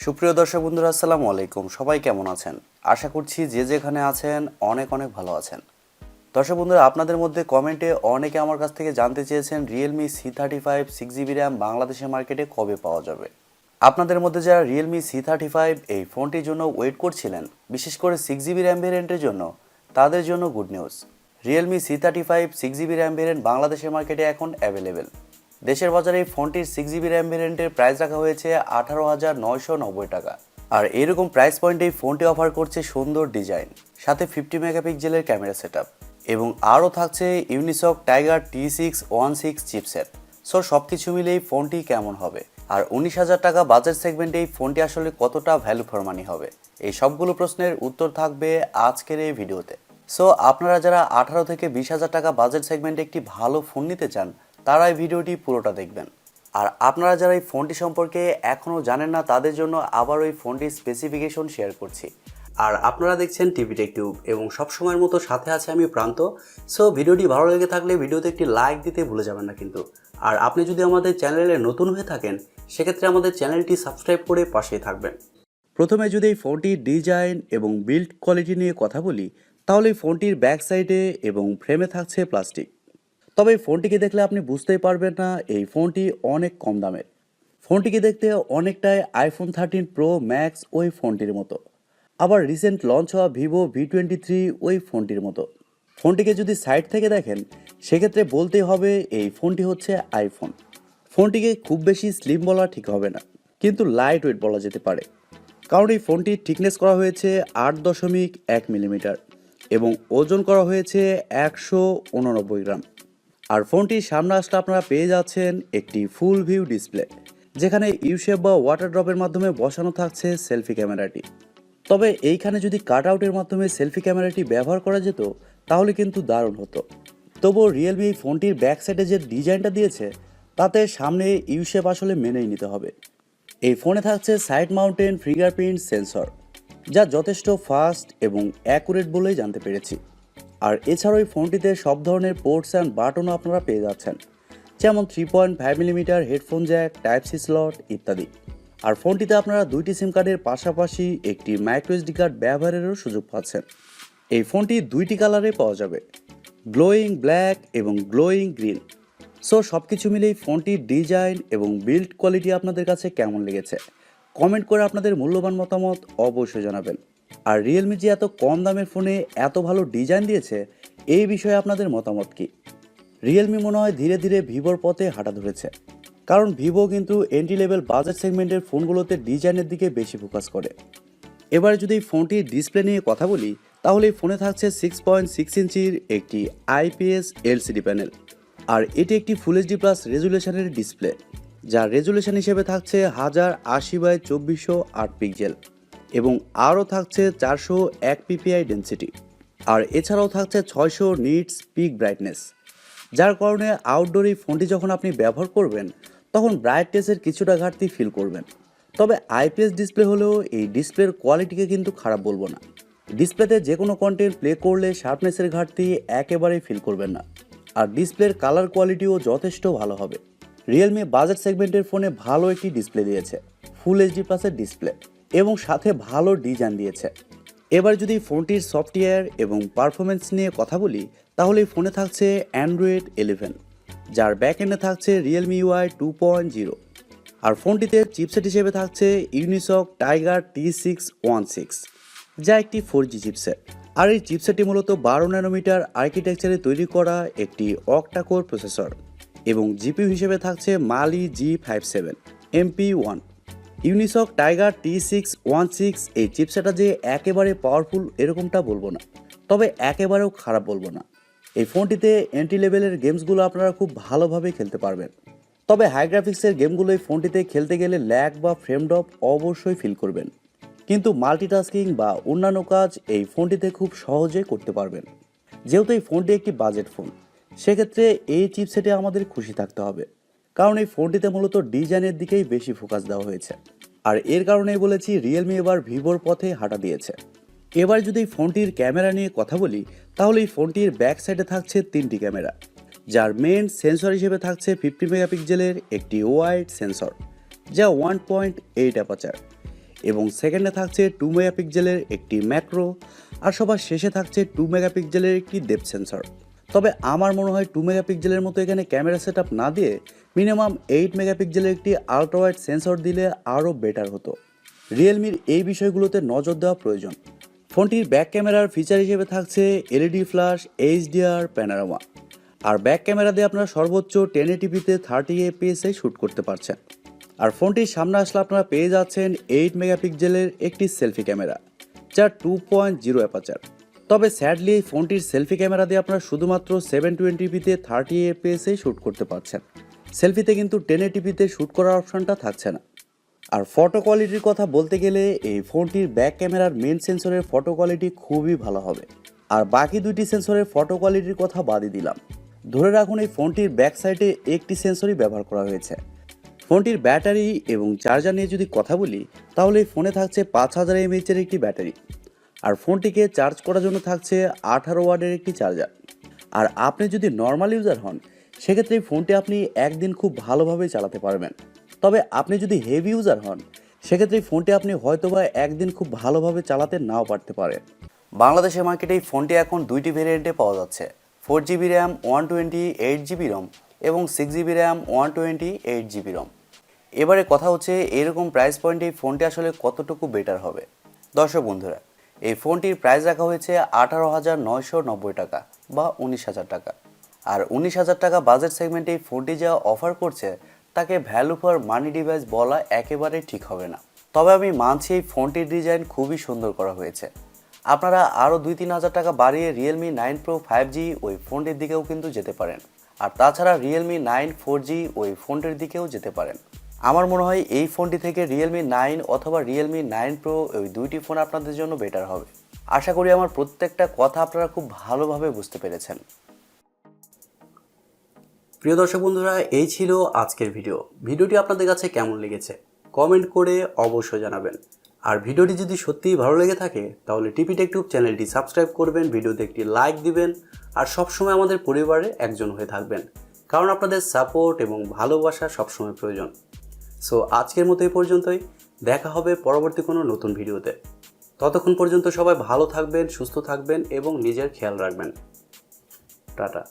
সুপ্রিয় দর্শক বন্ধুরা, আসসালামু আলাইকুম। সবাই কেমন আছেন? আশা করছি যে যেখানে আছেন অনেক ভালো আছেন। দর্শক বন্ধুরা, আপনাদের মধ্যে কমেন্টে অনেকে আমার কাছ থেকে জানতে চেয়েছেন Realme C35 6GB RAM বাংলাদেশের মার্কেটে কবে পাওয়া যাবে। আপনাদের মধ্যে যারা Realme C35 এই ফোনটির জন্য ওয়েট করছিলেন, বিশেষ করে 6GB RAM ভেরিয়েন্টের জন্য, তাদের জন্য good news. Realme C35 6GB RAM variant বাংলাদেশের মার্কেটে এখন অ্যাভেলেবেল। দেশের বাজারে এই ফোনটির 6GB RAM ভেরিয়েন্টের প্রাইস রাখা হয়েছে 18,990 টাকা। আর এরকম প্রাইস পয়েন্টে এই ফোনটি অফার করছে সুন্দর ডিজাইন, সাথে 50 মেগাপিক্সেলের ক্যামেরা সেটআপ এবং আরও থাকছে Unisoc Tiger T616 chipset. So সব কিছু মিলে এই ফোনটি কেমন হবে, আর 19,000 টাকা বাজেট সেগমেন্টে এই ফোনটি আসলে কতটা ভ্যালু ফর মানি হবে, এই সবগুলো প্রশ্নের উত্তর থাকবে আজকের এই ভিডিওতে। সো আপনারা যারা 18 থেকে 20,000 টাকা বাজেট সেগমেন্টে একটি ভালো ফোন নিতে চান, তারা এই ভিডিওটি পুরোটা দেখবেন। আর আপনারা যারা এই ফোনটি সম্পর্কে এখনও জানেন না, তাদের জন্য আবার ওই ফোনটির স্পেসিফিকেশন শেয়ার করছি। আর আপনারা দেখছেন টিভি টেকটিউব এবং সবসময়ের মতো সাথে আছে আমি প্রান্ত। সো ভিডিওটি ভালো লেগে থাকলে ভিডিওতে একটি লাইক দিতে ভুলে যাবেন না কিন্তু। আর আপনি যদি আমাদের চ্যানেলে নতুন হয়ে থাকেন, সেক্ষেত্রে আমাদের চ্যানেলটি সাবস্ক্রাইব করে পাশেই থাকবেন। প্রথমে যদি এই ফোনটির ডিজাইন এবং বিল্ড কোয়ালিটি নিয়ে কথা বলি, তাহলে এই ফোনটির ব্যাক সাইডে এবং ফ্রেমে থাকছে প্লাস্টিক। তবে এই ফোনটিকে দেখলে আপনি বুঝতেই পারবেন না এই ফোনটি অনেক কম দামের। ফোনটিকে দেখতে অনেকটাই আইফোন 13 প্রো ম্যাক্স ওই ফোনটির মতো, আবার রিসেন্ট লঞ্চ হওয়া ভিভো V23 ওই ফোনটির মতো। ফোনটিকে যদি সাইড থেকে দেখেন, সেক্ষেত্রে বলতেই হবে এই ফোনটি হচ্ছে আইফোন। ফোনটিকে খুব বেশি স্লিম বলা ঠিক হবে না, কিন্তু লাইট ওয়েট বলা যেতে পারে, কারণ এই ফোনটির থিকনেস করা হয়েছে 8.1 মিলিমিটার এবং ওজন করা হয়েছে 189 গ্রাম। আর ফোনটির সামনে আসলে আপনারা পেয়ে যাচ্ছেন একটি ফুল ভিউ ডিসপ্লে, যেখানে ইউশেপ বা ওয়াটার ড্রপের মাধ্যমে বসানো থাকছে সেলফি ক্যামেরাটি। তবে এইখানে যদি কাট আউটের মাধ্যমে সেলফি ক্যামেরাটি ব্যবহার করা যেত, তাহলে কিন্তু দারুণ হতো। তবুও রিয়েলমি এই ফোনটির ব্যাক সাইডে যে ডিজাইনটা দিয়েছে, তাতে সামনে ইউশেপ আসলে মেনেই নিতে হবে। এই ফোনে থাকছে সাইড মাউন্টেন ফিঙ্গারপ্রিন্ট সেন্সর, যা যথেষ্ট ফাস্ট এবং অ্যাকুরেট বলেই জানতে পেরেছি। আর এছাড়াও এই ফোনটিতে সব ধরনের পোর্টস অ্যান্ড বাটনও আপনারা পেয়ে যাচ্ছেন, যেমন 3.5 millimetre headphone jack, type C slot ইত্যাদি। আর ফোনটিতে আপনারা দুইটি সিম কার্ডের পাশাপাশি একটি মাইক্রো এসডি কার্ড ব্যবহারেরও সুযোগ পাচ্ছেন। এই ফোনটি দুইটি কালারে পাওয়া যাবে, গ্লোয়িং ব্ল্যাক এবং গ্লোয়িং গ্রিন। সো সব কিছু মিলেই ফোনটির ডিজাইন এবং বিল্ড কোয়ালিটি আপনাদের কাছে কেমন লেগেছে, কমেন্ট করে আপনাদের মূল্যবান মতামত অবশ্যই জানাবেন। আর রিয়েলমি যে এত কম দামের ফোনে এত ভালো ডিজাইন দিয়েছে, এই বিষয়ে আপনাদের মতামত কি? রিয়েলমি মনে হয় ধীরে ধীরে ভিভোর পথে হাঁটা ধরেছে, কারণ ভিভো কিন্তু এন্ট্রি লেভেল বাজেট সেগমেন্টের ফোনগুলোতে ডিজাইনের দিকে বেশি ফোকাস করে। এবারে যদি এই ফোনটির ডিসপ্লে নিয়ে কথা বলি, তাহলে এই ফোনে থাকছে 6.6 ইঞ্চির একটি IPS LCD প্যানেল। আর এটি একটি ফুল এইচডি প্লাস রেজুলেশনের ডিসপ্লে, যার রেজুলেশন হিসেবে থাকছে 1080x2408 পিক্সেল এবং আরও থাকছে 401 ppi ডেন্সিটি। আর এছাড়াও থাকছে 600 নিটস পিক ব্রাইটনেস, যার কারণে আউটডোর এই ফোনটি যখন আপনি ব্যবহার করবেন, তখন ব্রাইটনেসের কিছুটা ঘাটতি ফিল করবেন। তবে IPS ডিসপ্লে হলেও এই ডিসপ্লের কোয়ালিটিকে কিন্তু খারাপ বলবো না। ডিসপ্লেতে যে কোনো কন্টেন্ট প্লে করলে শার্পনেসের ঘাটতি একেবারেই ফিল করবেন না। আর ডিসপ্লের কালার কোয়ালিটিও যথেষ্ট ভালো হবে। রিয়েলমি বাজেট সেগমেন্টের ফোনে ভালো একটি ডিসপ্লে দিয়েছে, ফুল এইচডি প্লাসের ডিসপ্লে, এবং সাথে ভালো ডিজাইন দিয়েছে। এবার যদি ফোনটির সফটওয়্যার এবং পারফরমেন্স নিয়ে কথা বলি, তাহলে এই ফোনে থাকছে অ্যান্ড্রয়েড 11, যার ব্যাকএন্ডে থাকছে রিয়েলমি UI 2.0। আর ফোনটিতে চিপসেট হিসেবে থাকছে Unisoc Tiger T616, যা একটি 4G চিপসেট। আর এই চিপসেটটি মূলত 12 ন্যানোমিটার আর্কিটেকচারে তৈরি করা একটি Octa-core প্রসেসর, এবং জিপিইউ হিসেবে থাকছে Mali G57 MP1। Unisoc Tiger T616 এই চিপসেটটা যে একেবারে পাওয়ারফুল এরকমটা বলবো না, তবে একেবারেও খারাপ বলবো না। এই ফোনটিতে এন্ট্রি লেভেলের গেমসগুলো আপনারা খুব ভালোভাবে খেলতে পারবেন। তবে হাই গ্রাফিক্সের গেমগুলো এই ফোনটিতে খেলতে গেলে ল্যাগ বা ফ্রেম ড্রপ অবশ্যই ফিল করবেন, কিন্তু মাল্টিটাস্কিং বা অন্যান্য কাজ এই ফোনটিতে খুব সহজে করতে পারবেন। যেহেতু এই ফোনটি একটি বাজেট ফোন, সেক্ষেত্রে এই চিপসেটে আমাদের খুশি থাকতে হবে, কারণ এই ফোনটিতে মূলত ডিজাইনের দিকেই বেশি ফোকাস দেওয়া হয়েছে। আর এর কারণেই বলেছি রিয়েলমি এবার ভিভোর পথে হাঁটা দিয়েছে। এবার যদি এই ফোনটির ক্যামেরা নিয়ে কথা বলি, তাহলে এই ফোনটির ব্যাক সাইডে থাকছে 3টি ক্যামেরা, যার মেন সেন্সর হিসেবে থাকছে 50 মেগাপিক্সেলের একটি ওয়াইড সেন্সর, যা 1.8 অ্যাপারচার এবং সেকেন্ডে থাকছে 2 মেগাপিক্সেলের একটি ম্যাক্রো, আর সবার শেষে থাকছে 2 মেগাপিক্সেলের একটি ডেপথ সেন্সর। তবে আমার মনে হয় 2 মেগাপিক্সেলের মতো এখানে ক্যামেরা সেটআপ না দিয়ে মিনিমাম 8 মেগাপিক্সেলের একটি আলট্রা ওয়াইড সেন্সর দিলে আরও বেটার হতো। রিয়েলমির এই বিষয়গুলোতে নজর দেওয়া প্রয়োজন। ফোনটির ব্যাক ক্যামেরার ফিচার হিসেবে থাকছে এলইডি ফ্ল্যাশ, এইচডিআর, প্যানোরামা। আর ব্যাক ক্যামেরা দিয়ে আপনারা সর্বোচ্চ 1080p-তে 30 fps-এ শ্যুট করতে পারছেন। আর ফোনটির সামনে আসলে আপনারা পেয়ে যাচ্ছেন 8 মেগাপিক্সেলের একটি সেলফি ক্যামেরা, যা 2.0 অ্যাপারচার। তবে স্যাডলি এই ফোনটির সেলফি ক্যামেরা দিয়ে আপনারা শুধুমাত্র 720p-তে 30 fps-এ শ্যুট করতে পারছেন। সেলফিতে কিন্তু 1080p-তে শ্যুট করার অপশনটা থাকছে না। আর ফটো কোয়ালিটির কথা বলতে গেলে এই ফোনটির ব্যাক ক্যামেরার মেন সেন্সরের ফটো কোয়ালিটি খুবই ভালো হবে। আর বাকি দুইটি সেন্সরের ফটো কোয়ালিটির কথা বাদই দিলাম। ধরে রাখুন এই ফোনটির ব্যাক সাইডে একটি সেন্সরই ব্যবহার করা হয়েছে। ফোনটির ব্যাটারি এবং চার্জার নিয়ে যদি কথা বলি, তাহলে এই ফোনে থাকছে 5000 mAh-এর একটি ব্যাটারি। আর ফোনটিকে চার্জ করার জন্য থাকছে 18 ওয়াটের একটি চার্জার। আর আপনি যদি নর্মাল ইউজার হন, সেক্ষেত্রে এই ফোনটি আপনি একদিন খুব ভালোভাবে চালাতে পারবেন। তবে আপনি যদি হেভি ইউজার হন, সেক্ষেত্রে এই ফোনটি আপনি হয়তোবা একদিন খুব ভালোভাবে চালাতে নাও পারতে পারেন। বাংলাদেশের মার্কেটে এই ফোনটি এখন দুইটি ভেরিয়েন্টে পাওয়া যাচ্ছে, 4GB র্যাম, 128GB রম এবং 6GB র্যাম, 128GB রম। এবারে কথা হচ্ছে এরকম প্রাইস পয়েন্টে এই ফোনটি আসলে কতটুকু বেটার হবে। দর্শক বন্ধুরা, এই ফোনটির প্রাইস রাখা হয়েছে 18,990 টাকা বা 19,000 টাকা। আর 19,000 টাকা বাজেট সেগমেন্টে এই ফোনটি যা অফার করছে, তাকে ভ্যালু ফর মানি ডিভাইস বলা একেবারে ঠিক হবে না। তবে আমি মানছি এই ফোনটির ডিজাইন খুবই সুন্দর করা হয়েছে। আপনারা আরও 2-3 হাজার টাকা বাড়িয়ে Realme 9 Pro 5G ওই ফোনটির দিকেও কিন্তু যেতে পারেন। আর তাছাড়া Realme 9 4G ওই ফোনটির দিকেও যেতে পারেন। আমার মনে হয় এই ফোনটি থেকে Realme 9 অথবা Realme 9 Pro ওই দুইটি ফোন আপনাদের জন্য বেটার হবে। আশা করি আমার প্রত্যেকটা কথা আপনারা খুব ভালোভাবে বুঝতে পেরেছেন। প্রিয় দর্শক বন্ধুরা, এই ছিল আজকের ভিডিওটি আপনাদের কাছে কেমন লেগেছে কমেন্ট করে অবশ্যই জানাবেন। আর ভিডিওটি যদি সত্যিই ভালো লেগে থাকে, তাহলে TechTube চ্যানেলটি সাবস্ক্রাইব করবেন, ভিডিওতে একটি লাইক দিবেন, আর সবসময় আমাদের পরিবারের একজন হয়ে থাকবেন, কারণ আপনাদের সাপোর্ট এবং ভালোবাসা সবসময় প্রয়োজন। সো আজকের মতো এই পর্যন্তই। দেখা হবে পরবর্তী কোনো নতুন ভিডিওতে। ততক্ষণ পর্যন্ত সবাই ভালো থাকবেন, সুস্থ থাকবেন এবং নিজের খেয়াল রাখবেন। টাটা।